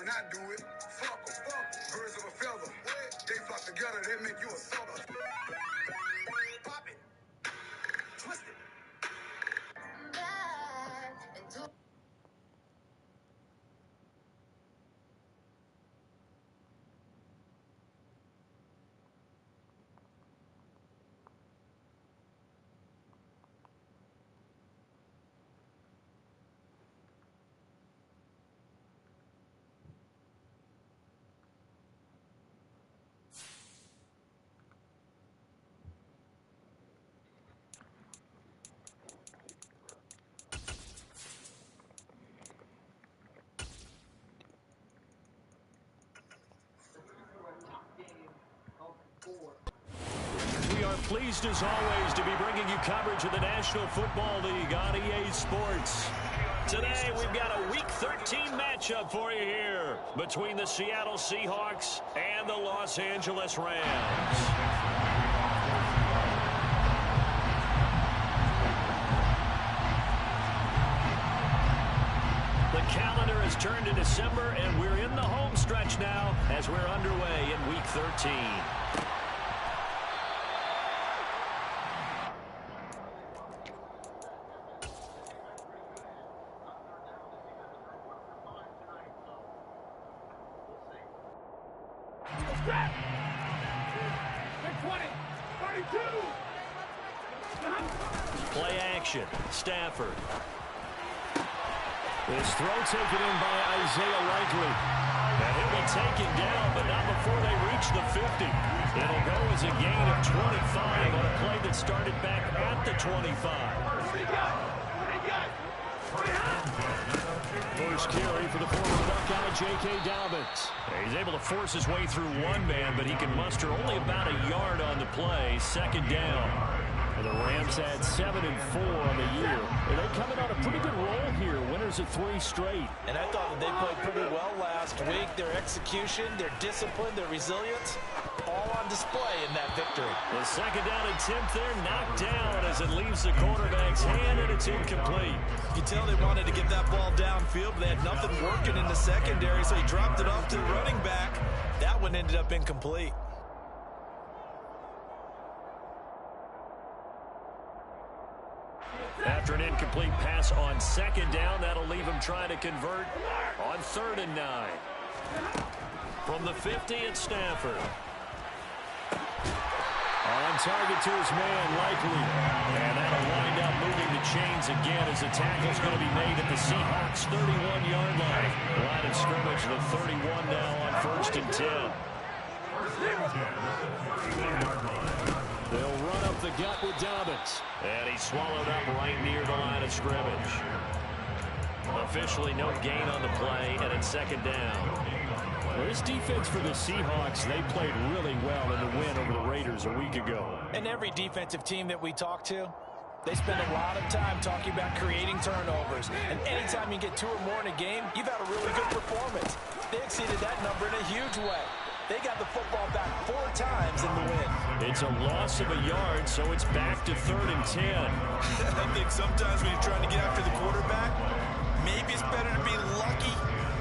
when I do it. Fuck 'em. Birds of a feather. They flock together, they make you a sucker. Pop it. Twist it. We are pleased as always to be bringing you coverage of the National Football League on EA Sports. Today we've got a Week 13 matchup for you here between the Seattle Seahawks and the Los Angeles Rams. The calendar has turned to December, and we're in the home stretch now as we're underway in Week 13. Play action. Stafford. This throw taken in by Isaiah Likely. And he'll be taken down, but not before they reach the 50. It'll go as a gain of 25 on a play that started back at the 25. First carry for the former Buckeye, J.K. Dobbins. He's able to force his way through one man, but he can muster only about a yard on the play. Second down. And the Rams had 7-4 on the year. And they're coming on a pretty good roll here. Winners of 3 straight. And I thought that they played pretty well last week. Their execution, their discipline, their resilience, all on display in that victory. The second down attempt there knocked down as it leaves the quarterback's hand, and it's incomplete. You tell they wanted to get that ball downfield, but they had nothing working in the secondary, so he dropped it off to the running back. That one ended up incomplete. After an incomplete pass on second down, that'll leave him trying to convert on 3rd and 9. From the 50, it's Stafford. On target to his man, Likely. And that'll wind up moving the chains again as the tackle's going to be made at the Seahawks' 31-yard line. Line of scrimmage, the 31 now on 1st and 10. They'll run up the gut with Dobbins. And he's swallowed up right near the line of scrimmage. Officially no gain on the play, and it's 2nd down. Well, this defense for the Seahawks, they played really well in the win over the Raiders a week ago. And every defensive team that we talk to, they spend a lot of time talking about creating turnovers. And anytime you get 2 or more in a game, you've had a really good performance. They exceeded that number in a huge way. They got the football back 4 times in the win. It's a loss of a yard, so it's back to 3rd and 10. I think sometimes when you're trying to get after the quarterback, maybe it's better to be lucky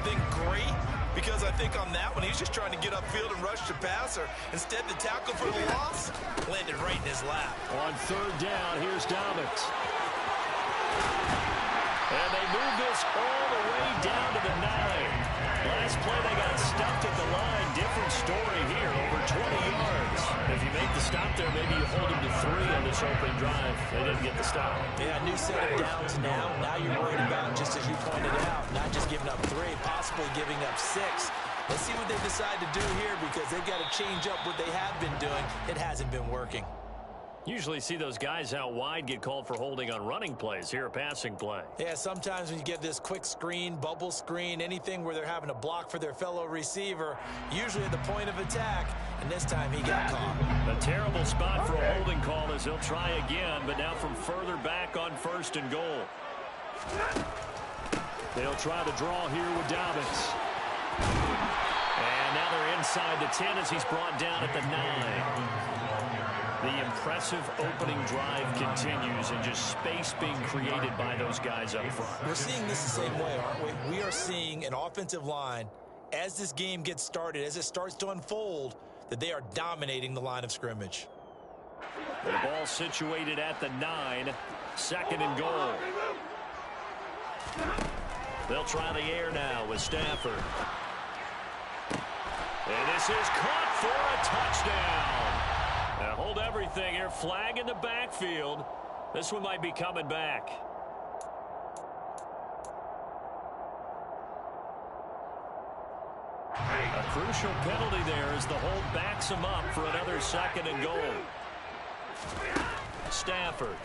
than great. Because I think on that one, he's just trying to get upfield and rush the passer. Instead, the tackle for the loss landed right in his lap. On 3rd down, here's Dobbins. And they move this all the way down to the 9. Last play, they got stuffed at the line. Different story here, over 20 yards. If you make the stop there, maybe you hold them to 3 on this opening drive. They didn't get the stop. Yeah, new set of downs now. Now you're worried about, just as you pointed out, not just giving up 3, possibly giving up 6. Let's see what they decide to do here, because they've got to change up what they have been doing. It hasn't been working. Usually see those guys out wide get called for holding on running plays. Here, a passing play. Yeah, sometimes when you get this quick screen, bubble screen, anything where they're having to block for their fellow receiver, usually at the point of attack, and this time he got caught. A terrible spot for a holding call as he'll try again, but now from further back on 1st and goal. They'll try the draw here with Dobbins. And now they're inside the 10 as he's brought down at the 9. The impressive opening drive continues, and just space being created by those guys up front. We're seeing this the same way, aren't we? We are seeing an offensive line as this game gets started, as it starts to unfold, that they are dominating the line of scrimmage. The ball situated at the 9, 2nd and goal. They'll try the air now with Stafford. And this is caught for a touchdown. Now hold everything here. Flag in the backfield. This one might be coming back. A crucial penalty there as the hold backs him up for another 2nd and goal. Stafford.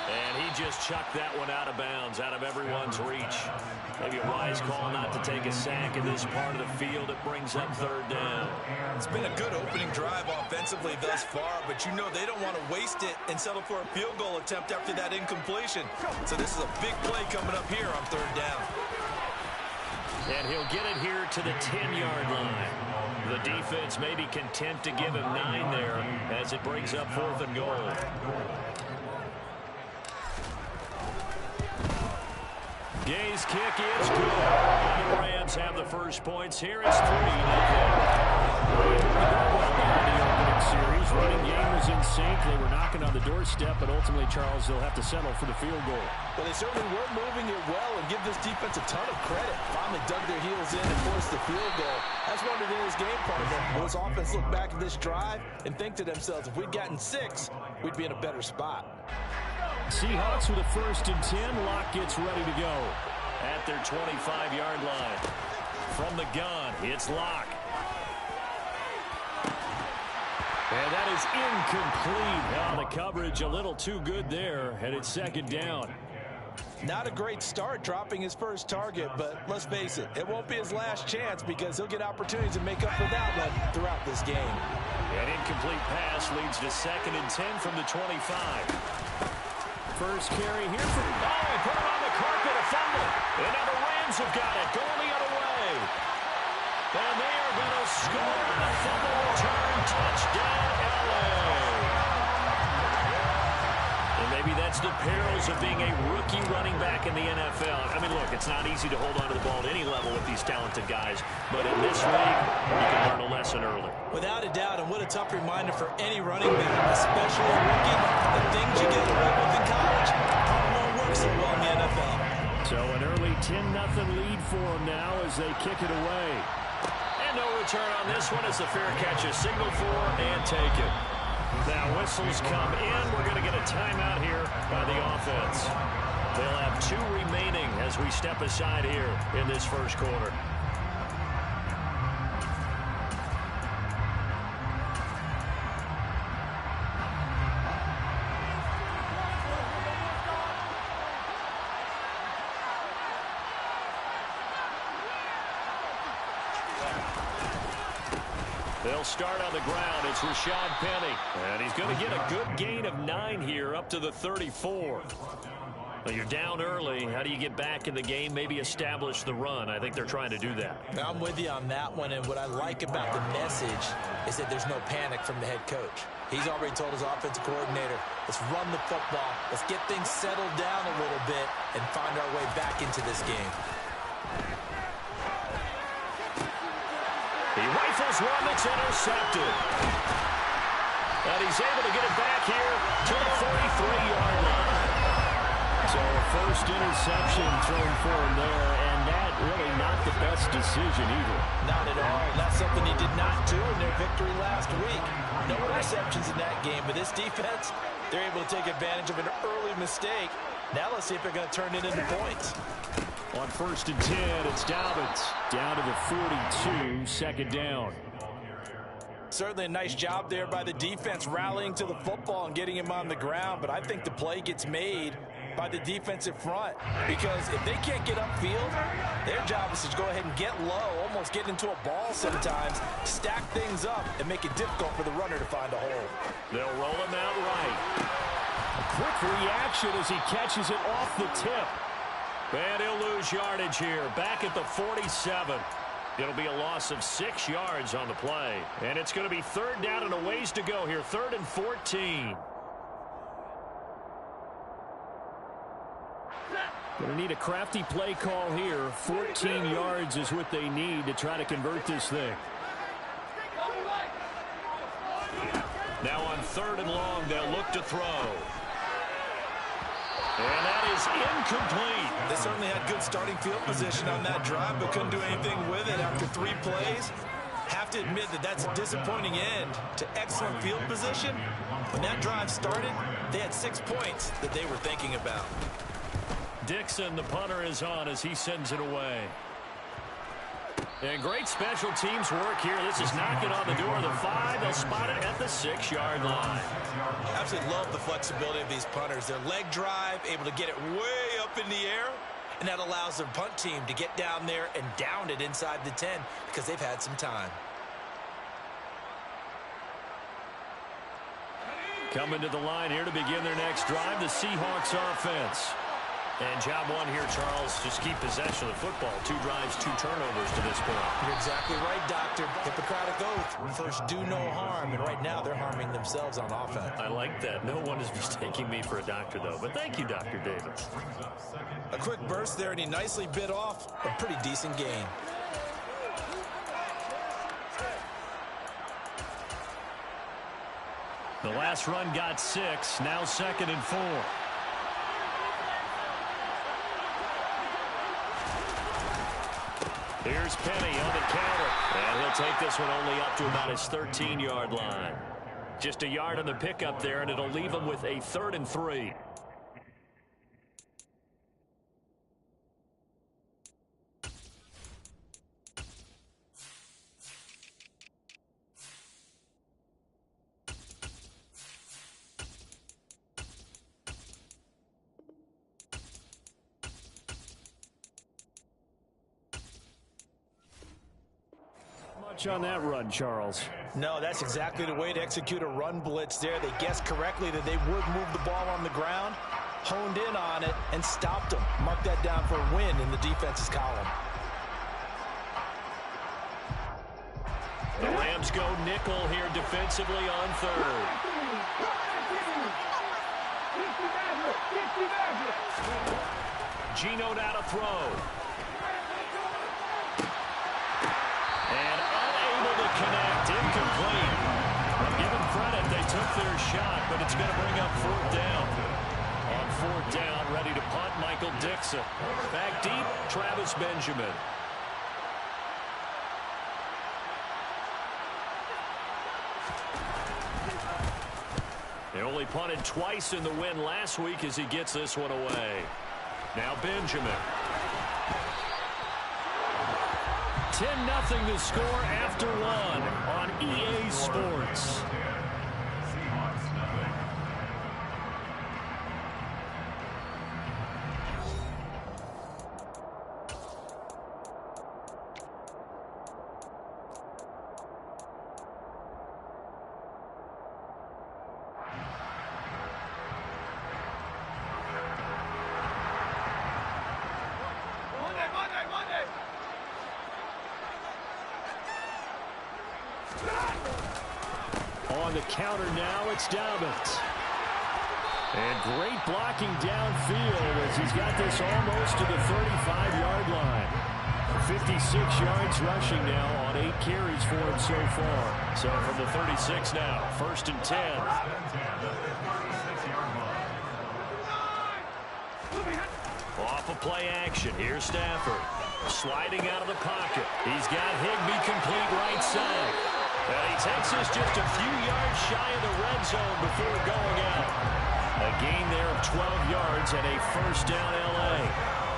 And he just chucked that one out of bounds, out of everyone's reach. Maybe a wise call not to take a sack in this part of the field. It brings up 3rd down. It's been a good opening drive offensively thus far, but you know they don't want to waste it and settle for a field goal attempt after that incompletion. So this is a big play coming up here on 3rd down. And he'll get it here to the 10-yard line. The defense may be content to give him 9 there as it brings up 4th and goal. Gay's kick is good. And the Rams have the first points here. It's 3-0. Series. Running game was in sync. They were knocking on the doorstep, but ultimately, Charles, they'll have to settle for the field goal. Well, they certainly were moving it well, and give this defense a ton of credit. Finally dug their heels in and forced the field goal. That's one of his game plan. Will this offense look back at this drive and think to themselves, if we'd gotten 6, we'd be in a better spot. Seahawks with a 1st and 10. Locke gets ready to go at their 25-yard line. From the gun, it's Locke. And that is incomplete. Oh, the coverage a little too good there, and it's 2nd down. Not a great start dropping his first target, but let's face it, it won't be his last chance because he'll get opportunities to make up for that one throughout this game. An incomplete pass leads to 2nd and 10 from the 25. First carry here for put him on the carpet, a fumble. And now the Rams have got it, going the other way. And they are going to score on a fumble return. Touchdown, LA. And maybe that's the perils of being a rookie running back in the NFL. I mean, look, it's not easy to hold on to the ball at any level with these talented guys. But in this league, you can learn a lesson early. Without a doubt, and what a tough reminder for any running back, especially a rookie. The things you get away with in college won't work so well in the NFL. So an early 10-0 lead for them now as they kick it away. And no return on this one as the fair catch is signaled for and taken. Now whistles come in. We're going to get a timeout here by the offense. They'll have 2 remaining as we step aside here in this first quarter. They'll start on the ground. It's Rashad Penny. And he's going to get a good gain of 9 here up to the 34. Well, you're down early. How do you get back in the game? Maybe establish the run. I think they're trying to do that. I'm with you on that one. And what I like about the message is that there's no panic from the head coach. He's already told his offensive coordinator, let's run the football. Let's get things settled down a little bit and find our way back into this game. He rifles one that's intercepted. And he's able to get it back here to the 43-yard line. So a first interception thrown for him there, and that really not the best decision either. Not at all. That's something he did not do in their victory last week. No interceptions in that game, but this defense, they're able to take advantage of an early mistake. Now let's see if they're going to turn it into points. On 1st and 10, it's Dobbins down to the 42, 2nd down. Certainly a nice job there by the defense rallying to the football and getting him on the ground, but I think the play gets made by the defensive front because if they can't get upfield, their job is to go ahead and get low, almost get into a ball sometimes, stack things up, and make it difficult for the runner to find a hole. They'll roll him out right. A quick reaction as he catches it off the tip. And he'll lose yardage here, back at the 47. It'll be a loss of 6 yards on the play. And it's going to be 3rd down and a ways to go here, 3rd and 14. Going to need a crafty play call here. 14 yards is what they need to try to convert this thing. Now on 3rd and long, they'll look to throw. And that is incomplete. They certainly had good starting field position on that drive, but couldn't do anything with it after 3 plays. Have to admit that that's a disappointing end to excellent field position. When that drive started, they had 6 points that they were thinking about. Dixon, the punter, is on as he sends it away. And great special teams work here. This is knocking on the door of the 5. They'll spot it at the 6-yard line. Absolutely love the flexibility of these punters. Their leg drive, able to get it way up in the air, and that allows their punt team to get down there and down it inside the 10 because they've had some time. Coming to the line here to begin their next drive, the Seahawks offense. And job one here, Charles, just keep possession of the football. 2 drives, 2 turnovers to this point. You're exactly right, Doctor. Hippocratic oath. First, do no harm. And right now, they're harming themselves on offense. I like that. No one is mistaking me for a doctor, though. But thank you, Dr. Davis. A quick burst there, and he nicely bit off a pretty decent gain. The last run got 6. Now 2nd and 4. Here's Penny on the counter. And he'll take this one only up to about his 13-yard line. Just a yard on the pickup there, and it'll leave him with a 3rd and 3. On that run, Charles. No, that's exactly the way to execute a run blitz there. They guessed correctly that they would move the ball on the ground, honed in on it, and stopped them. Mark that down for a win in the defense's column. The Rams go nickel here defensively on 3rd. Gino now to throw. Connect, incomplete. I'll give them credit, they took their shot, but it's going to bring up 4th down. On 4th down, ready to punt, Michael Dixon. Back deep, Travis Benjamin. They only punted twice in the win last week as he gets this one away. Now Benjamin. 10-0 the score after 1 on EA Sports. On the counter now, it's Dobbins. And great blocking downfield as he's got this almost to the 35-yard line. 56 yards rushing now on 8 carries for him so far. So from the 36 now, 1st and 10. Off of play action, here's Stafford. Sliding out of the pocket. He's got Higbee complete right side. And he takes us just a few yards shy of the red zone before going out. A gain there of 12 yards and a 1st down L.A.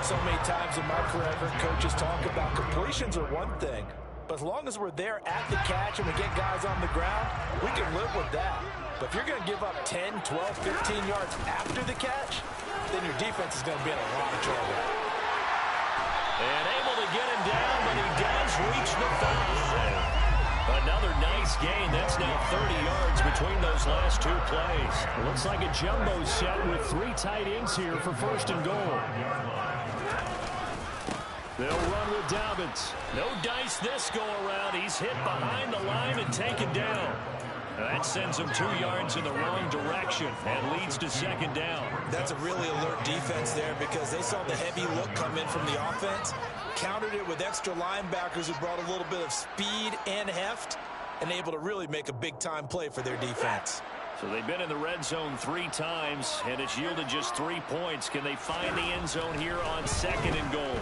So many times in my career, I've heard coaches talk about completions are one thing. But as long as we're there at the catch and we get guys on the ground, we can live with that. But if you're going to give up 10, 12, 15 yards after the catch, then your defense is going to be in a lot of trouble. And able to get him down, but he does reach the 5. Another nice gain. That's now 30 yards between those last 2 plays. Looks like a jumbo set with 3 tight ends here for 1st and goal. They'll run with Dobbins. No dice this go around. He's hit behind the line and taken down. That sends them 2 yards in the wrong direction and leads to second down. That's a really alert defense there because they saw the heavy look come in from the offense, countered it with extra linebackers who brought a little bit of speed and heft, and able to really make a big-time play for their defense. So they've been in the red zone 3 times, and it's yielded just 3 points. Can they find the end zone here on 2nd and goal?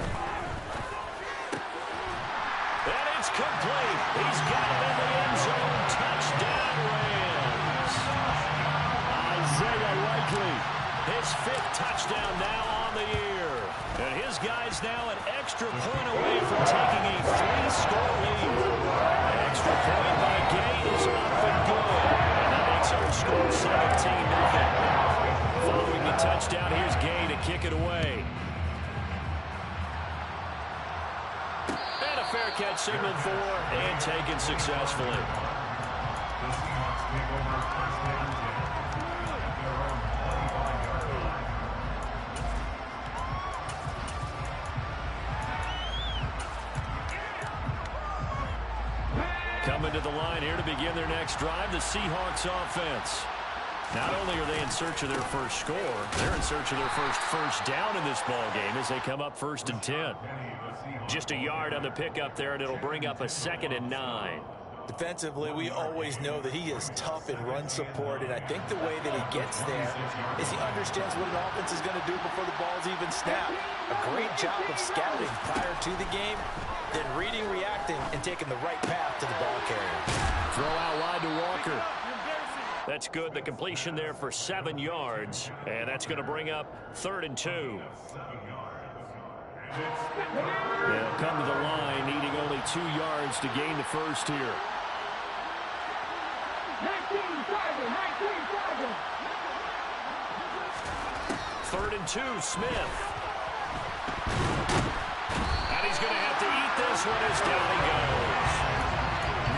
And it's complete. He's got it in the end zone. Touchdown, Rams. Isaiah Likely, his 5th touchdown now on the year. And his guy's now an extra point away from taking a 3-score lead. An extra point by Gay is up and good. And that makes our score 17-0. Following the touchdown, here's Gay to kick it away. And a fair catch signaled for and taken successfully. Coming to the line here to begin their next drive, the Seahawks offense. Not only are they in search of their first score, they're in search of their first down in this ball game as they come up 1st and 10. Just a yard on the pickup there, and it'll bring up a 2nd and 9. Defensively, we always know that he is tough in run support, and I think the way that he gets there is he understands what an offense is going to do before the ball's even snapped. A great job of scouting prior to the game, then reading, reacting, and taking the right path to the ball carrier. Throw out wide to Walker. That's good. The completion there for 7 yards, and that's going to bring up 3rd and 2. They'll come to the line, needing only 2 yards to gain the first here. 3rd and 2, Smith. And he's going to have to eat this one as down he goes.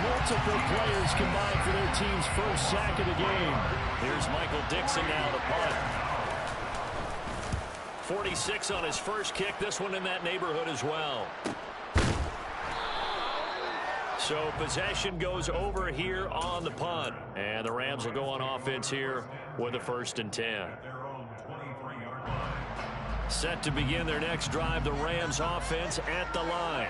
Multiple players combined for their team's first sack of the game. Here's Michael Dixon now to punt. 46 on his first kick. This one in that neighborhood as well. So possession goes over here on the punt. And the Rams will go on offense here with a 1st and 10. Set to begin their next drive, the Rams offense at the line.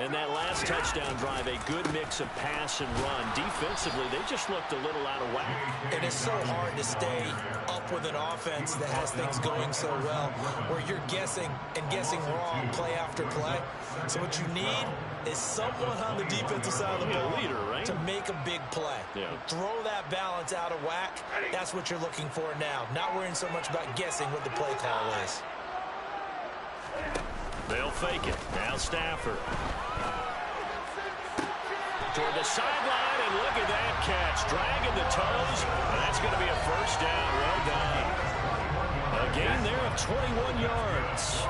And that last touchdown drive, a good mix of pass and run. Defensively, they just looked a little out of whack. And it's so hard to stay up with an offense that has things going so well, where you're guessing and guessing wrong play after play. So what you need is someone on the defensive side of the ball to make a big play. Throw that balance out of whack. That's what you're looking for now. Not worrying so much about guessing what the play call is. They'll fake it. Now Stafford. Toward the sideline, and look at that catch. Dragging the toes, and that's going to be a 1st down. Well done. A gain there of 21 yards.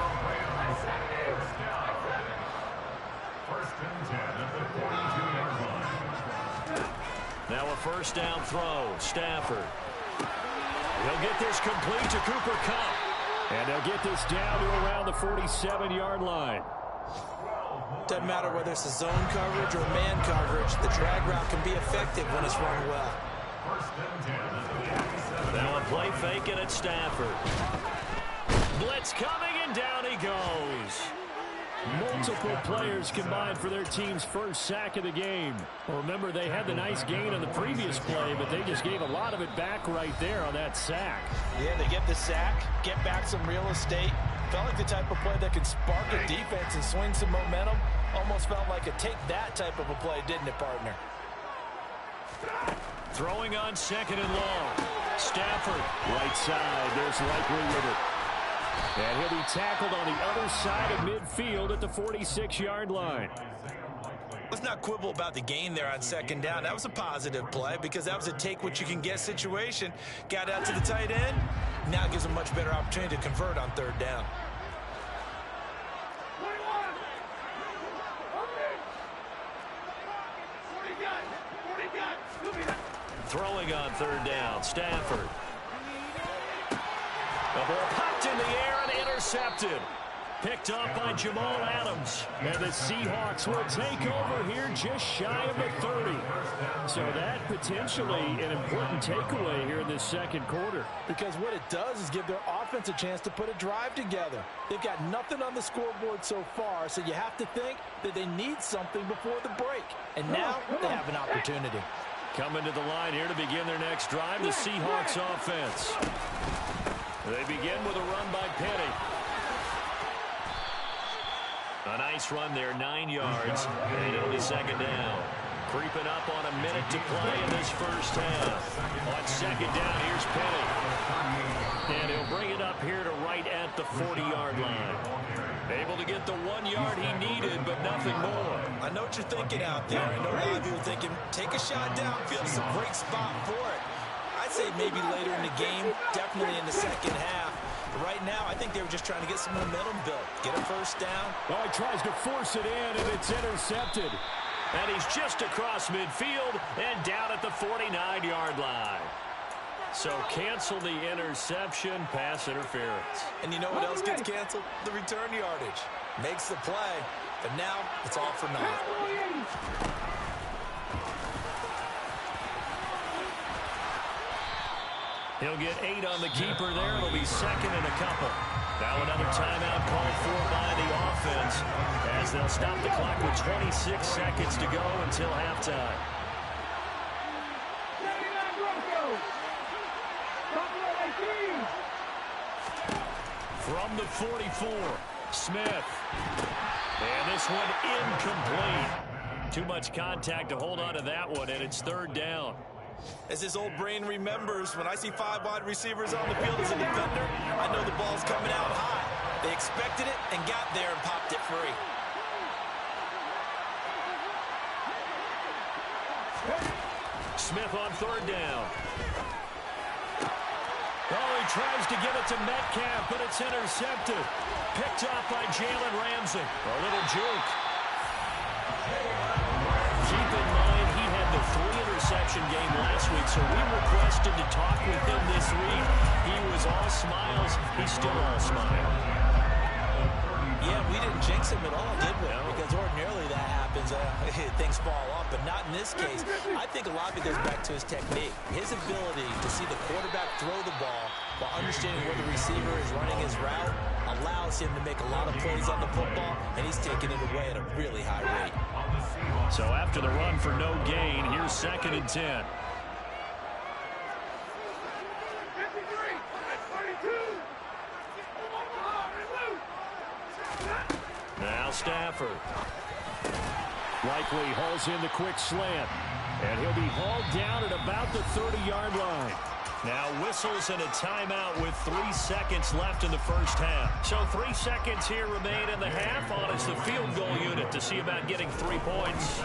Now a 1st down throw. Stafford. He'll get this complete to Cooper Kupp. And they'll get this down to around the 47-yard line. Doesn't matter whether it's a zone coverage or man coverage, the drag route can be effective when it's run well. Now a play fake it at Stafford. Blitz coming, and down he goes. Multiple players combined for their team's first sack of the game. Well, remember, they had the nice gain on the previous play, but they just gave a lot of it back right there on that sack. Yeah, they get the sack, get back some real estate. Felt like the type of play that could spark a defense and swing some momentum. Almost felt like a take that type of a play, didn't it, partner? Throwing on 2nd and long. Stafford, right side. There's Likely with it. And he'll be tackled on the other side of midfield at the 46-yard line. Let's not quibble about the gain there on 2nd down. That was a positive play because that was a take-what-you-can-get situation. Got out to the tight end. Now gives a much better opportunity to convert on 3rd down. Throwing on 3rd down, Stafford. The ball popped in the air and intercepted. Picked up by Jamal Adams. And the Seahawks will take over here just shy of the 30. So that potentially an important takeaway here in this second quarter. Because what it does is give their offense a chance to put a drive together. They've got nothing on the scoreboard so far, so you have to think that they need something before the break. And now they have an opportunity. Coming to the line here to begin their next drive, the Seahawks offense. They begin with a run by Penny. A nice run there, 9 yards, and it'll be second down. Creeping up on a minute to play in this first half. On second down, here's Penny. And he'll bring it up here to right at the 40-yard line. Able to get the 1 yard he needed, but nothing more. I know what you're thinking out there. I know a lot of you are thinking, take a shot downfield. It's a great spot for it. I'd say maybe later in the game, definitely in the second half. But right now, I think they were just trying to get some momentum built. Get a first down. Oh, he tries to force it in, and it's intercepted. And he's just across midfield and down at the 49-yard line. So cancel the interception, pass interference. And you know what else gets canceled? The return yardage. Makes the play, but now it's all for naught. He'll get 8 on the keeper there. It'll be second and a couple. Now another timeout called for by the offense as they'll stop the clock with 26 seconds to go until halftime. From the 44, Smith. And this one incomplete. Too much contact to hold on to that one, and it's third down. As his old brain remembers, when I see 5 wide receivers on the field as a defender, I know the ball's coming out high. They expected it and got there and popped it free. Smith on third down. Oh, he tries to get it to Metcalf, but it's intercepted. Picked off by Jalen Ramsey. A little juke. Keep in mind, he had the 3-interception game last week, so we requested to talk with him this week. He was all smiles. He's still all smile. Yeah, we didn't jinx him at all, did we? No. Because ordinarily that happens. Things fall off, but not in this case. I think a lot of it goes back to his technique. His ability to see the quarterback throw the ball while understanding where the receiver is running his route allows him to make a lot of plays on the football, and he's taking it away at a really high rate. So after the run for no gain, here's second and 10. Now Stafford. Likely hauls in the quick slant. And he'll be hauled down at about the 30-yard line. Now whistles and a timeout with 3 seconds left in the first half. So 3 seconds here remain in the half on as the field goal unit to see about getting 3 points.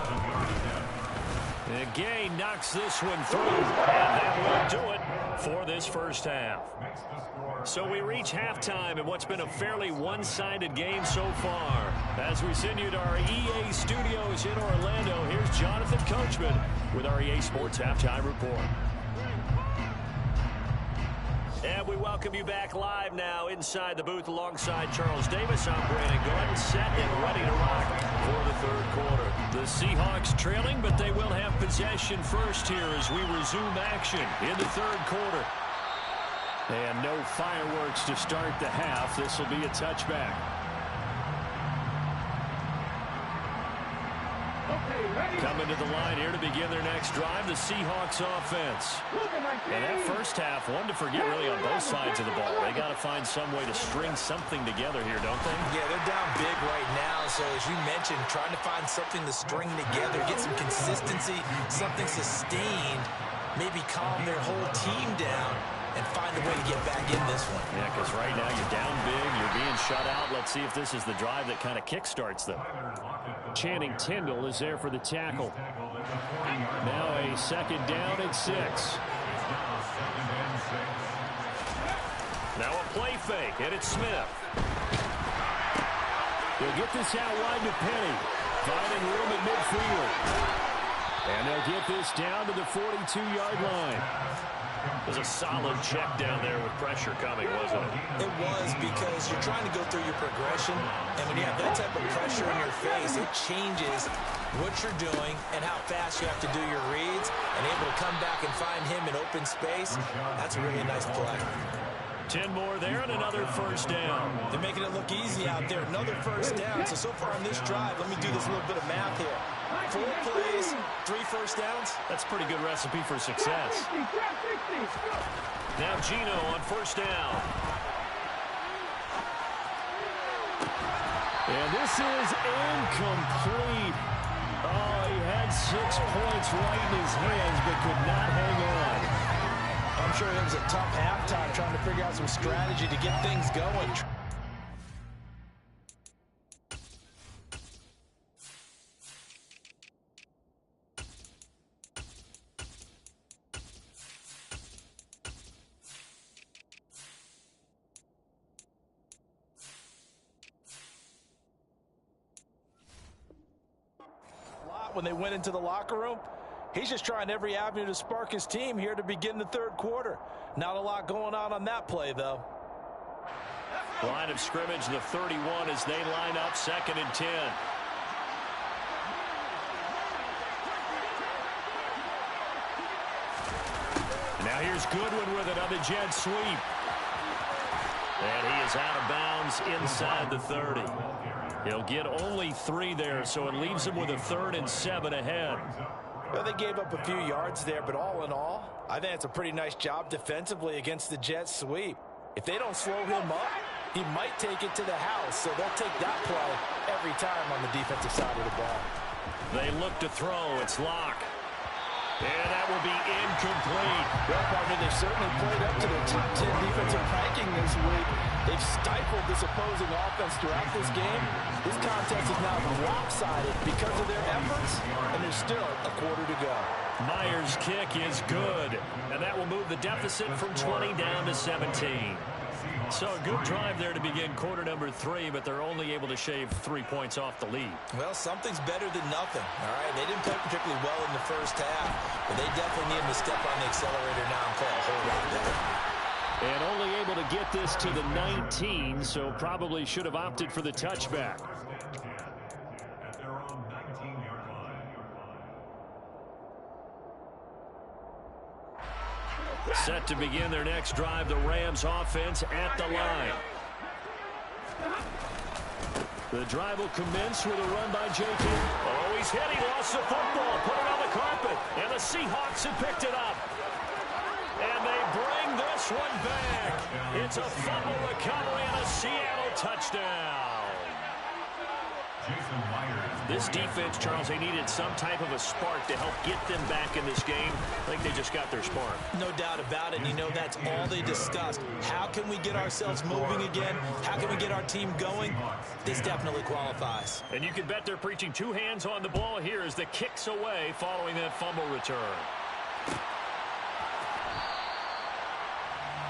And Gay knocks this one through, and that will do it for this first half. So we reach halftime in what's been a fairly one-sided game so far. As we send you to our EA studios in Orlando, here's Jonathan Coachman with our EA Sports Halftime Report. And we welcome you back live now inside the booth alongside Charles Davis. I'm Brandon Gordon, set and ready to rock for the third quarter. The Seahawks trailing, but they will have possession first here as we resume action in the third quarter. And no fireworks to start the half. This will be a touchback. Coming to the line here to begin their next drive, the Seahawks offense. And that first half, one to forget really on both sides of the ball. They got to find some way to string something together here, don't they? Yeah, they're down big right now. So as you mentioned, trying to find something to string together, get some consistency, something sustained, maybe calm their whole team down and find a way to get back in this one. Yeah, because right now you're down big, you're being shut out. Let's see if this is the drive that kind of kickstarts them. Channing Tindall is there for the tackle. Now a second down and 6. Now a play fake, and it's Smith. They'll get this out wide to Penny. Finding room at midfield. And they'll get this down to the 42-yard line. It was a solid check down there with pressure coming, wasn't it? It was, because you're trying to go through your progression, and when you have that type of pressure in your face, it changes what you're doing and how fast you have to do your reads, and able to come back and find him in open space. That's a really nice play. 10 more there and another first down. They're making it look easy out there. Another first down. So far on this drive, let me do this little bit of math here. 4 plays, 3 first downs. That's a pretty good recipe for success. Now Gino on first down. And this is incomplete. Oh, he had 6 points right in his hands, but could not hang on. I'm sure it was a tough halftime trying to figure out some strategy to get things going. When they went into the locker room, he's just trying every avenue to spark his team here to begin the third quarter. Not a lot going on that play, though. Line of scrimmage, the 31, as they line up 2nd and 10. Now here's Goodwin with it on the jet sweep. And he is out of bounds inside the 30. He'll get only 3 there, so it leaves him with a 3rd and 7 ahead. Well, they gave up a few yards there, but all in all, I think it's a pretty nice job defensively against the jet sweep. If they don't slow him up, he might take it to the house, so they'll take that play every time on the defensive side of the ball. They look to throw. It's Locke. And that will be incomplete. Well, partner, they've certainly played up to the top 10 defensive ranking this week. They've stifled this opposing offense throughout this game. This contest is now lopsided because of their efforts, and there's still a quarter to go. Myers' kick is good, and that will move the deficit from 20 down to 17. So a good drive there to begin quarter number 3, but they're only able to shave 3 points off the lead. Well, something's better than nothing, all right? They didn't play particularly well in the first half, but they definitely need to step on the accelerator now and play a whole lot better. And only able to get this to the 19, so probably should have opted for the touchback. Set to begin their next drive, the Rams offense at the line. The drive will commence with a run by J.K. Oh, he's hit. He lost the football. Put it on the carpet. And the Seahawks have picked it up. And they bring this one back. It's a fumble recovery and a Seattle touchdown. This defense, Charles, they needed some type of a spark to help get them back in this game. I think they just got their spark. No doubt about it. And you know, that's all they discussed. How can we get ourselves moving again? How can we get our team going? This definitely qualifies. And you can bet they're preaching 2 hands on the ball here as the kick's away following that fumble return.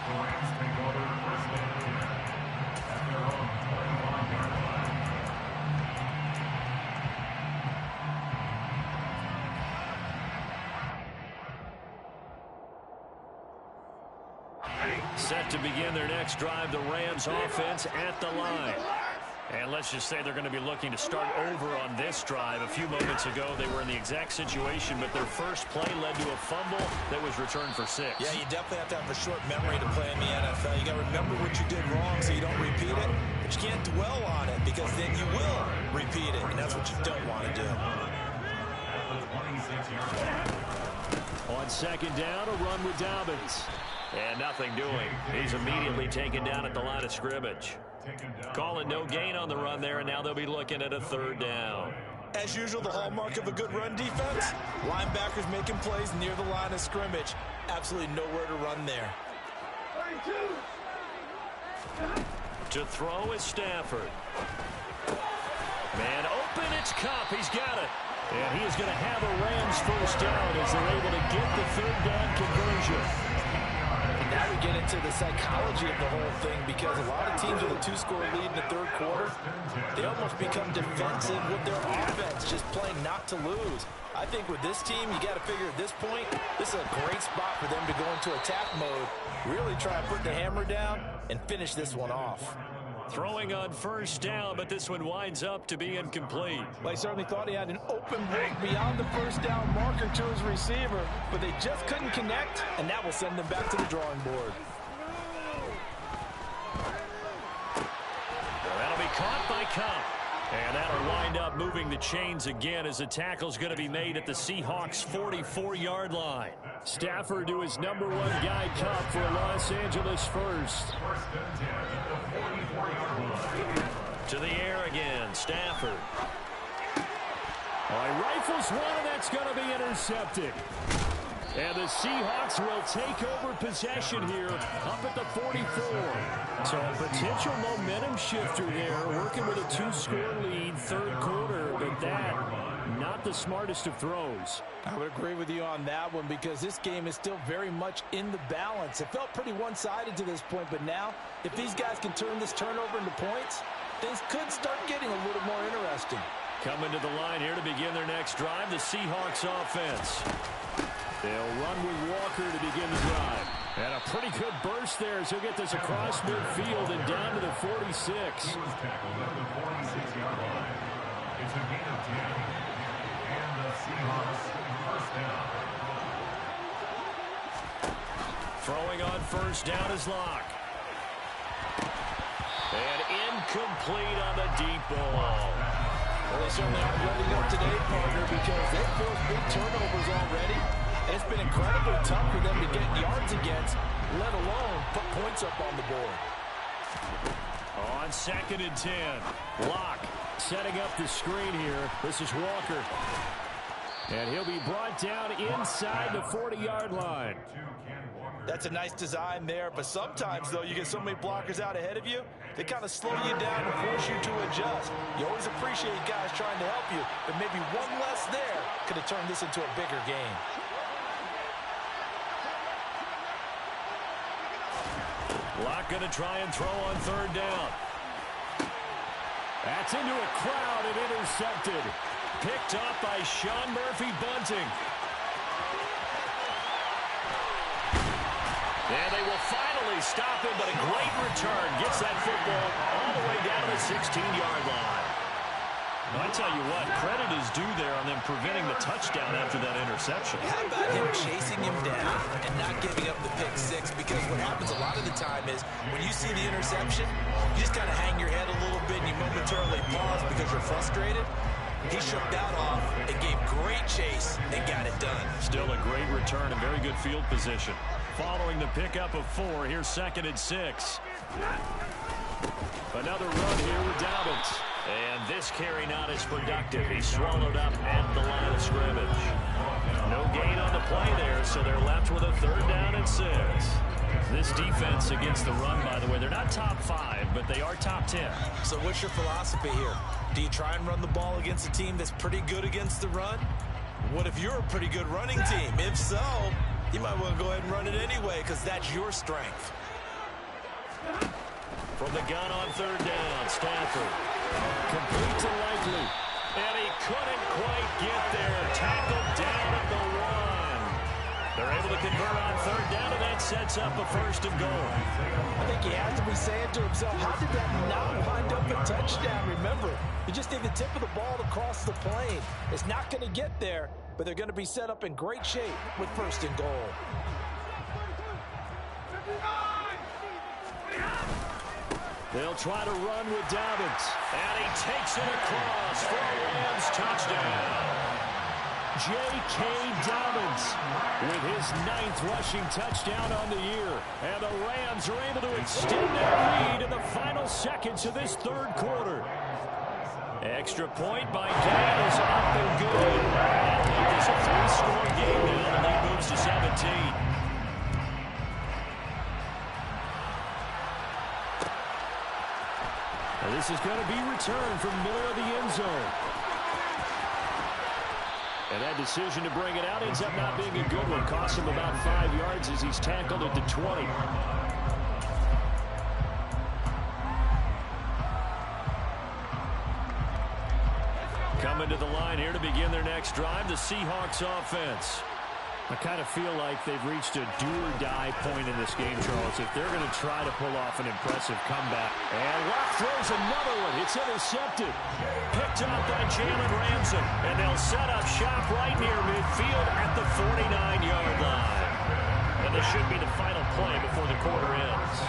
The Rams take over first and 10 at their own 25-yard line. Set to begin their next drive, the Rams offense at the line. And let's just say they're going to be looking to start over on this drive. A few moments ago, they were in the exact situation, but their first play led to a fumble that was returned for 6. Yeah, you definitely have to have a short memory to play in the NFL. You got to remember what you did wrong so you don't repeat it, but you can't dwell on it because then you will repeat it, and that's what you don't want to do. On second down, a run with Dobbins. And nothing doing. He's immediately taken down at the line of scrimmage. Calling no gain on the run there, and now they'll be looking at a 3rd down. As usual, the hallmark of a good run defense, linebackers making plays near the line of scrimmage. Absolutely nowhere to run there. To throw is Stafford. Man open, it's Kupp. He's got it. And he is going to have a Rams first down as they're able to get the 3rd down conversion. Now we get into the psychology of the whole thing, because a lot of teams with a 2-score lead in the third quarter, they almost become defensive with their offense, just playing not to lose. I think with this team, you got to figure at this point, this is a great spot for them to go into attack mode, really try to put the hammer down and finish this one off. Throwing on first down, but this one winds up to be incomplete. Well, he certainly thought he had an open look beyond the first down marker to his receiver, but they just couldn't connect, and that will send them back to the drawing board. Well, that'll be caught by Cobb. And that'll wind up moving the chains again as the tackle's going to be made at the Seahawks' 44-yard line. Stafford to his number one guy, Cobb, for Los Angeles first. To the air again, Stafford. He rifles one, and that's going to be intercepted. And the Seahawks will take over possession here up at the 44. So a potential momentum shifter there, working with a 2-score lead, third quarter, but that, not the smartest of throws. I would agree with you on that one, because this game is still very much in the balance. It felt pretty one-sided to this point, but now, if these guys can turn this turnover into points, things could start getting a little more interesting. Coming to the line here to begin their next drive, the Seahawks offense. They'll run with Walker to begin the drive. And a pretty good burst there as he'll get this across midfield and down to the 46. Throwing on first down is Locke. And incomplete on the deep ball. Well, they certainly aren't letting up today, partner, because they've forced big turnovers already. And it's been incredibly tough for them to get yards against, let alone put points up on the board. On 2nd and 10, Locke setting up the screen here. This is Walker. And he'll be brought down inside the 40-yard line. That's a nice design there, but sometimes, though, you get so many blockers out ahead of you, they kind of slow you down and force you to adjust. You always appreciate guys trying to help you, but maybe one less there could have turned this into a bigger game. Locke going to try and throw on third down. That's into a crowd and intercepted. Picked up by Sean Murphy-Bunting. And they will finally stop him, but a great return. Gets that football all the way down to the 16-yard line. Well, I tell you what, credit is due there on them preventing the touchdown after that interception. How about him chasing him down and not giving up the pick six? Because what happens a lot of the time is when you see the interception, you just kind of hang your head a little bit and you momentarily pause because you're frustrated. He shook that off and gave great chase and got it done. Still a great return and very good field position. Following the pickup of 4, here's 2nd and 6. Another run here with Dobbins. And this carry not as productive. He's swallowed up at the line of scrimmage. No gain on the play there, so they're left with a 3rd down and 6. This defense against the run, by the way, they're not top 5, but they are top 10. So what's your philosophy here? Do you try and run the ball against a team that's pretty good against the run? What if you're a pretty good running team? If so, you might want to go ahead and run it anyway, because that's your strength. From the gun on 3rd down, Stafford. Complete to Likely. And he couldn't quite get there. Tackled down at the 1. They're able to convert on 3rd down, and that sets up a 1st and goal. I think he has to be saying to himself, how did that not wind up a touchdown? Remember, you just need the tip of the ball to cross the plane. It's not going to get there, but they're going to be set up in great shape with 1st and goal. They'll try to run with Dobbins. And he takes it across for a Rams touchdown. J.K. Dobbins with his 9th rushing touchdown on the year. And the Rams are able to extend their lead in the final seconds of this 3rd quarter. Extra point by Gale is up and good. That'll make this a 3-score game now. The lead moves to 17. This is going to be returned from middle of the end zone. And that decision to bring it out ends up not being a good one. Costs him about 5 yards as he's tackled at the 20. Coming to the line here to begin their next drive, the Seahawks offense. I kind of feel like they've reached a do-or-die point in this game, Charles, if they're going to try to pull off an impressive comeback. And Locke throws another one. It's intercepted. Picked up by Jalen Ramsey. And they'll set up shop right near midfield at the 49-yard line. And this should be the final play before the quarter ends.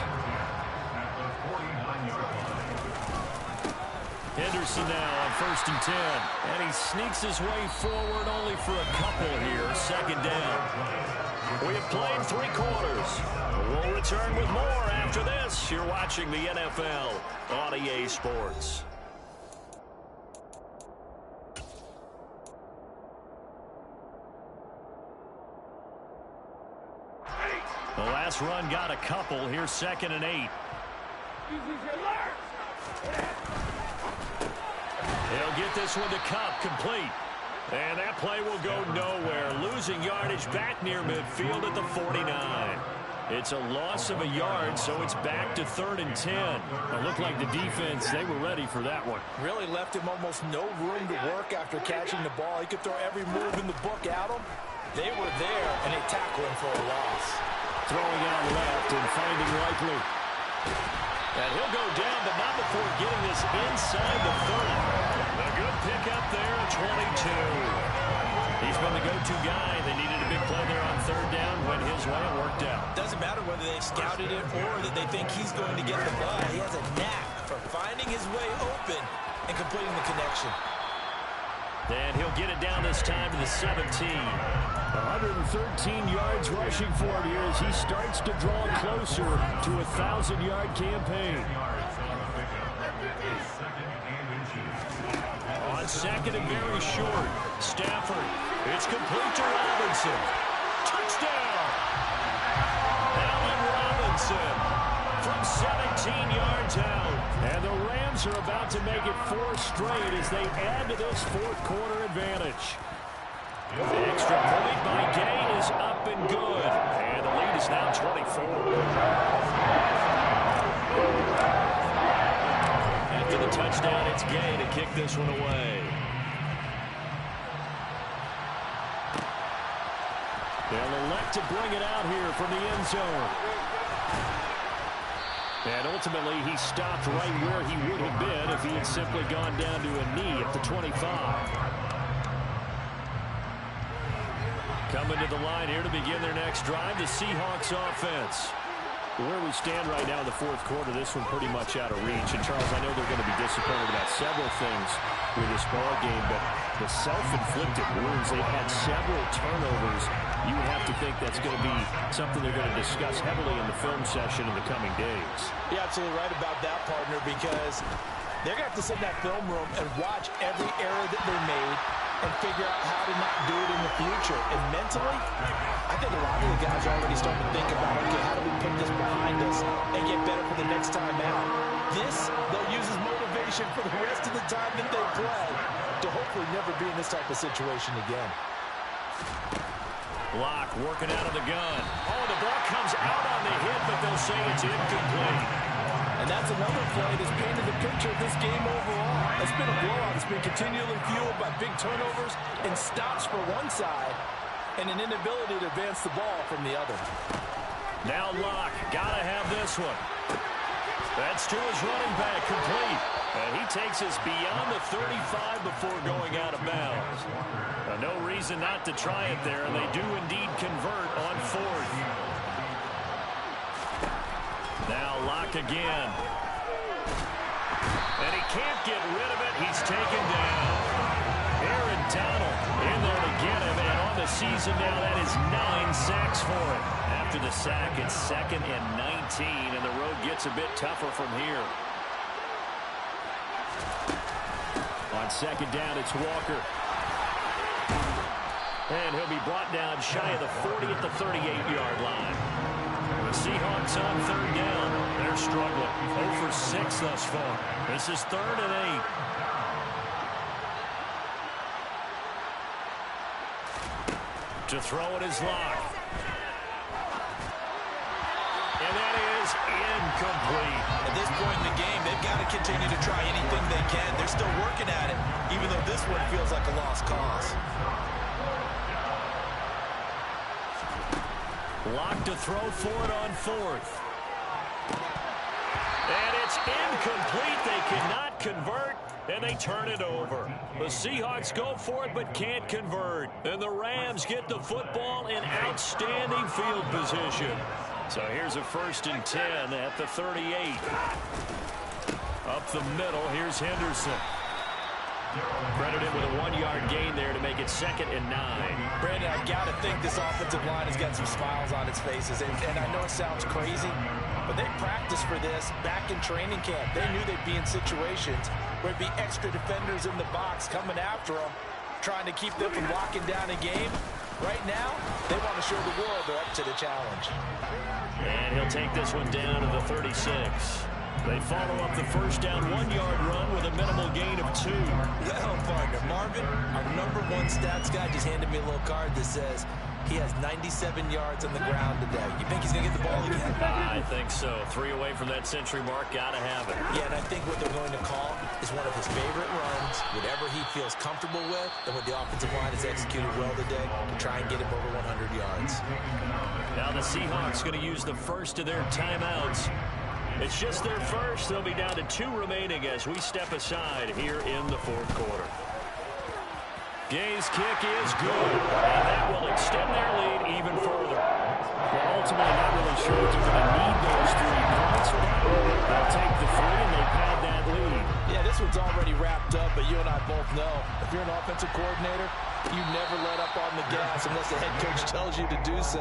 Henderson now on 1st and 10. And he sneaks his way forward only for a couple here. 2nd down. We have played 3 quarters. We'll return with more after this. You're watching the NFL on EA Sports. The last run got a couple. Here's 2nd and 8. They'll get this one to Cup, complete. And that play will go nowhere. Losing yardage back near midfield at the 49. It's a loss of a yard, so it's back to 3rd and 10. It looked like the defense, they were ready for that one. Really left him almost no room to work after catching the ball. He could throw every move in the book at him. They were there, and they tackled him for a loss. Throwing out left and finding Likely. And he'll go down, but not before getting this inside the 30. A good pickup there at 22. He's been the go-to guy. They needed a big play there on 3rd down. Went his way and worked out. Doesn't matter whether they scouted it or that they think he's going to get the ball. He has a knack for finding his way open and completing the connection. And he'll get it down this time to the 17. 113 yards rushing for him here as he starts to draw closer to a 1,000-yard campaign. On 2nd and very short, Stafford. It's complete to Robinson. Touchdown! Allen Robinson from 17 yards out. And the Rams are about to make it 4 straight as they add to this 4th quarter advantage. The extra point by Gay is up and good. And the lead is now 24. After the touchdown, it's Gay to kick this one away. They'll elect to bring it out here from the end zone. And ultimately, he stopped right where he would have been if he had simply gone down to a knee at the 25. Coming to the line here to begin their next drive, the Seahawks offense. Where we stand right now in the 4th quarter, this one pretty much out of reach. And, Charles, I know they're going to be disappointed about several things with this ball game, but the self-inflicted wounds, they've had several turnovers. You would have to think that's going to be something they're going to discuss heavily in the film session in the coming days. You're absolutely right about that, partner, because they're going to have to sit in that film room and watch every error that they made and figure out how to not do it in the future. And mentally, I think a lot of the guys are already starting to think about, okay, how do we put this behind us and get better for the next time out? This, they'll use as motivation for the rest of the time that they play to hopefully never be in this type of situation again. Locke working out of the gun. Oh, the ball comes out on the hit, but they'll say it's incomplete. And that's another play that's painted the picture of this game overall. It's been a blowout. It's been continually fueled by big turnovers and stops for one side and an inability to advance the ball from the other. Now Locke, gotta have this one. That's to his running back, complete. And he takes us beyond the 35 before going out of bounds. No reason not to try it there, and they do indeed convert on 4th. Now Locke again. And he can't get rid of it. He's taken down. Aaron Donald in there to get him. And on the season now, that is 9 sacks for him. After the sack, it's 2nd and 19. And the road gets a bit tougher from here. On 2nd down, it's Walker. And he'll be brought down shy of the 40 at the 38-yard line. The Seahawks on 3rd down. They're struggling. 0 for 6 thus far. This is 3rd and 8. To throw it is locked. And that is incomplete. At this point in the game, they've got to continue to try anything they can. They're still working at it, even though this one feels like a lost cause. Locked to throw for it on fourth. And it's incomplete. They cannot convert, and they turn it over. The Seahawks go for it but can't convert. And the Rams get the football in outstanding field position. So here's a 1st and 10 at the 38. Up the middle, here's Henderson. Credited with a 1-yard gain there to make it 2nd and 9. Brandon, I got to think this offensive line has got some smiles on its faces. And I know it sounds crazy, but they practiced for this back in training camp. They knew they'd be in situations where it'd be extra defenders in the box coming after them, trying to keep them from locking down a game. Right now, they want to show the world they're up to the challenge. And he'll take this one down to the 36. They follow up the 1st down 1-yard run with a minimal gain of 2. Well, partner, Marvin, our #1 stats guy just handed me a little card that says he has 97 yards on the ground today. You think he's going to get the ball again? I think so. 3 away from that century mark. Got to have it. Yeah, and I think what they're going to call is one of his favorite runs, whatever he feels comfortable with, and what the offensive line has executed well today to try and get him over 100 yards. Now the Seahawks going to use the first of their timeouts. It's just their first. They'll be down to 2 remaining as we step aside here in the 4th quarter. Gay's kick is good, and that will extend their lead even further. Well, ultimately, not really sure if they're going to need those 3 points, but they'll take the 3 and they pad that lead. Yeah, this one's already wrapped up, but you and I both know if you're an offensive coordinator, you never let up on the gas unless the head coach tells you to do so.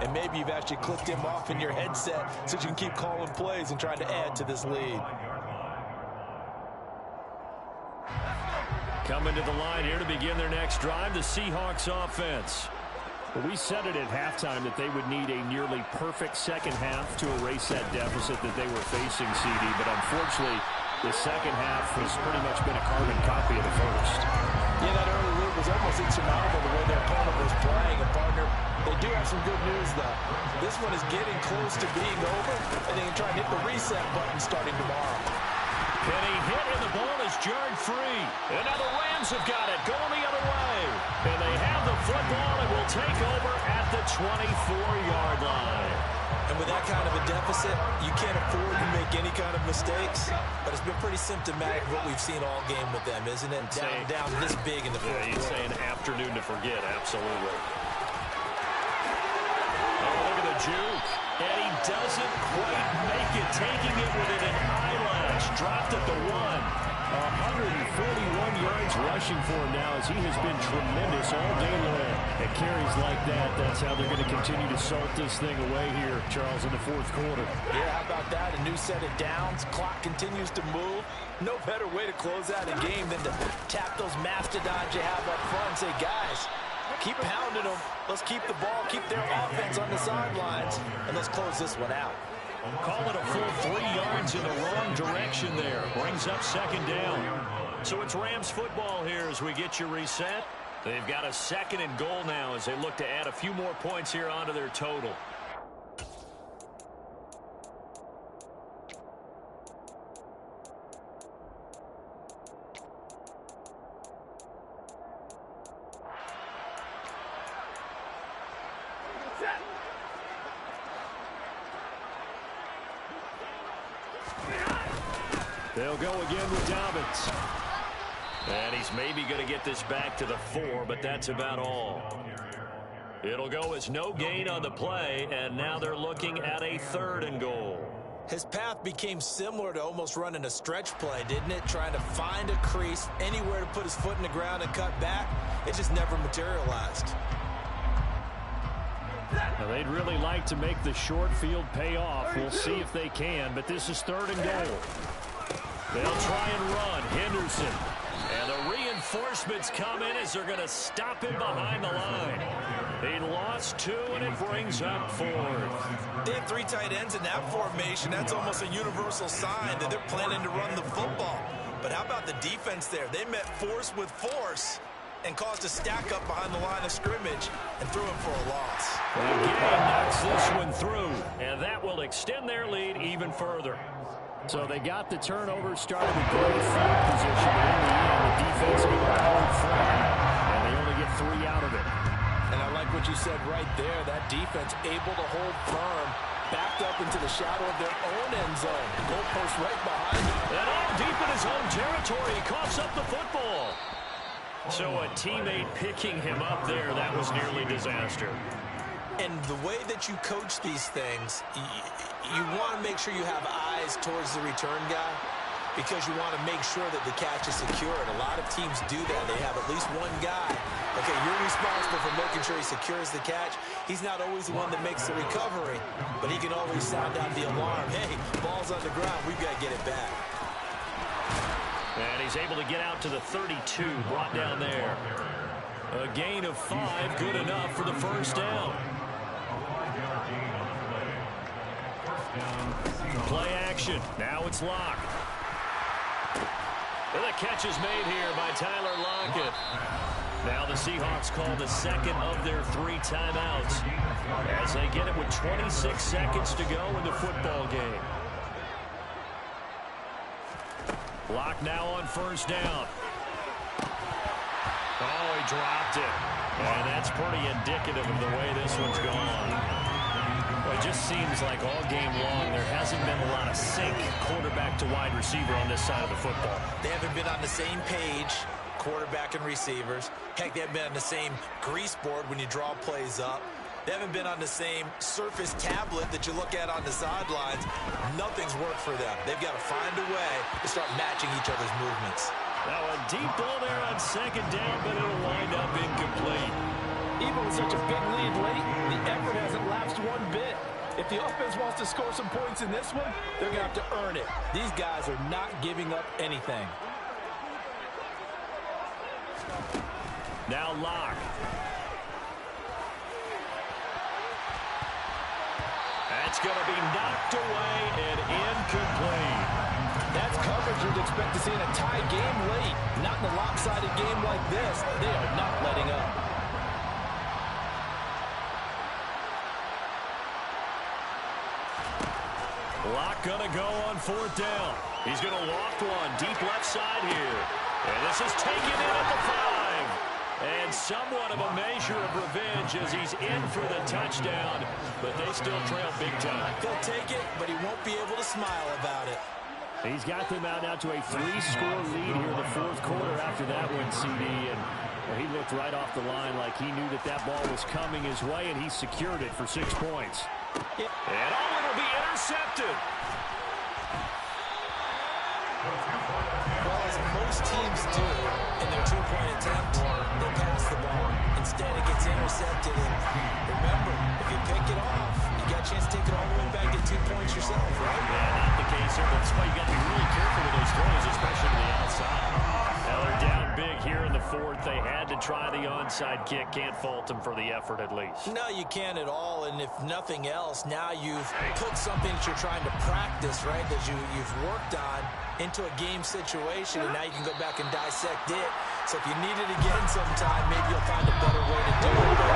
And maybe you've actually clicked him off in your headset so you can keep calling plays and trying to add to this lead. Coming to the line here to begin their next drive, the Seahawks offense. Well, we said it at halftime that they would need a nearly perfect second half to erase that deficit that they were facing, CD. But unfortunately, the second half has pretty much been a carbon copy of the first. Yeah, that early lead was almost insurmountable the way their opponent was playing. And, partner, they do have some good news, though. This one is getting close to being over, and they can try and hit the reset button starting tomorrow. Penny hit, and the ball is jarred free. And now the Rams have got it, going the other way. And they have the football and will take over at the 24-yard line. And with that kind of a deficit, you can't afford to make any kind of mistakes. But it's been pretty symptomatic of what we've seen all game with them, isn't it? Down this big in the fourth quarter. You'd say an afternoon to forget, absolutely. Oh, look at the juke. And he doesn't quite make it, taking it within an eyelash. Dropped at the 1. 141 yards rushing for him now as he has been tremendous all day long. At carries like that, that's how they're going to continue to salt this thing away here, Charles, in the 4th quarter. Yeah, how about that? A new set of downs. Clock continues to move. No better way to close out a game than to tap those mastodons you have up front and say, guys, keep pounding them. Let's keep the ball, keep their offense on the sidelines, and let's close this one out. Call it a full 3 yards in the wrong direction there. Brings up 2nd down. So it's Rams football here as we get you reset. They've got a 2nd and goal now as they look to add a few more points here onto their total. They'll go again with Dobbins. And he's maybe going to get this back to the 4, but that's about all. It'll go as no gain on the play, and now they're looking at a 3rd and goal. His path became similar to almost running a stretch play, didn't it? Trying to find a crease, anywhere to put his foot in the ground and cut back. It just never materialized. Now, they'd really like to make the short field pay off. We'll see if they can, but this is 3rd and goal. They'll try and run. Henderson. And the reinforcements come in as they're going to stop him behind the line. He lost 2, and it brings up 4th. They have 3 tight ends in that formation. That's almost a universal sign that they're planning to run the football. But how about the defense there? They met force with force. and caused a stack up behind the line of scrimmage and threw him for a loss. The game knocks this one through, and that will extend their lead even further. So they got the turnover, started with great field position, but in the end, the defense able to hold firm, and they only get 3 out of it. And I like what you said right there. That defense able to hold firm, backed up into the shadow of their own end zone. Goalpost right behind him. And all deep in his own territory, he coughs up the football. So a teammate picking him up there, that was nearly disaster. And the way that you coach these things, you want to make sure you have eyes towards the return guy because you want to make sure that the catch is secured. A lot of teams do that. They have at least one guy. Okay, you're responsible for making sure he secures the catch. He's not always the one that makes the recovery, but he can always sound out the alarm. Hey, ball's on the ground. We've got to get it back. And he's able to get out to the 32, brought down there. A gain of 5, good enough for the first down. Play action. Now it's Locke. And the catch is made here by Tyler Lockett. Now the Seahawks call the second of their 3 timeouts as they get it with 26 seconds to go in the football game. Locke now on first down. Oh, he dropped it. And that's pretty indicative of the way this one's gone. Well, it just seems like all game long there hasn't been a lot of sync quarterback to wide receiver on this side of the football. They haven't been on the same page, quarterback and receivers. Heck, they haven't been on the same grease board when you draw plays up. They haven't been on the same surface tablet that you look at on the sidelines. Nothing's worked for them. They've got to find a way to start matching each other's movements. Now a deep ball there on second down, but it'll wind up incomplete. Even with such a big lead late, the effort hasn't lapsed one bit. If the offense wants to score some points in this one, they're going to have to earn it. These guys are not giving up anything. Now Locke. That's going to be knocked away and incomplete. That's coverage you'd expect to see in a tie game late. Not in a lopsided game like this. They are not letting up. Locke going to go on fourth down. He's going to walk one deep left side here. And this is taken in at the 5. And somewhat of a measure of revenge as he's in for the touchdown. But they still trail big time. He'll take it, but he won't be able to smile about it. He's got them out now to a 3-score lead here in the fourth quarter after that one, CD. And well, he looked right off the line like he knew that that ball was coming his way, and he secured it for 6 points. And oh, it'll be intercepted. Well, as most teams do in their 2-point attempt, they pass the ball. Instead, it gets intercepted. And remember, if you pick it off, you got a chance to take it all the way back, get 2 points yourself, right? Yeah, not the case here. That's why you got to be really careful with those throws, especially to the outside. Now they're down big here in the fourth. They had to try the onside kick. Can't fault them for the effort at least. No, you can't at all. And if nothing else, now you've put something that you're trying to practice, right, that you've worked on into a game situation, and now you can go back and dissect it. So if you need it again sometime, maybe you'll find a better way to do it.